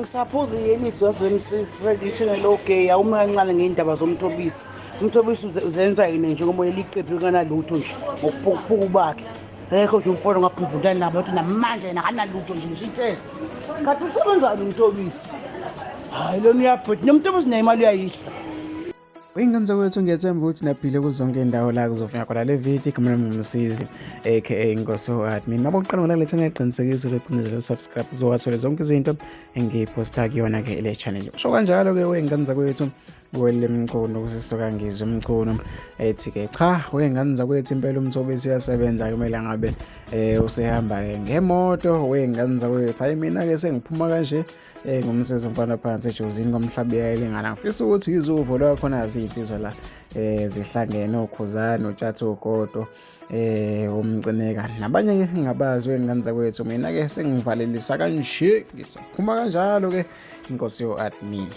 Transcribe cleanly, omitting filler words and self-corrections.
Ngisaphuza iyenisi wasemsisengishene lo gay awumi kancane ngeindaba zomthobisi. Umthobisi uzenza yini njengoba eliqephu kanalutho nje ngokuphuka bakhe. Ngekho nje umfolo ngaphumvutana nabo ukuthi namanje yena akanalutho nje ngishintshese. Kanti usebenzani umthobisi? Hayi lona uyabhuti nomthobisi nemali uyayihla. Ingane zakwethu ngiyethemba ukuthi naphile kuzonke indawo la kuzofika khona le video igama lami uMsizi aka Inkosi admin. Mabo uqala ngaleletha ngeqinisekiso lecinezelo subscribe uzowathola zonke izinto engiyiphosta kuyona ke le channel. So kanjalo ke wengane zakwethu welile Mchunu kusisoka ngizwe Mchunu ethi ke cha wengane zakwethu impela umthobisi uyasebenza kumele ngabe usehamba ngemoto wengane zakwethu. Hayi mina ke sengiphuma kanje ngumsebenzi mfana phansi ejozini komhlaba elingana ngifisa ukuthi izuvo lwakho nazi insizwa la zihlangene okhuzana utshatha ugodo umcineka nabanye ke ngingabazi wengane zakwethu mina ke sengivalelisa kanje ngithi phuma kanjalo ke Inkosi admin.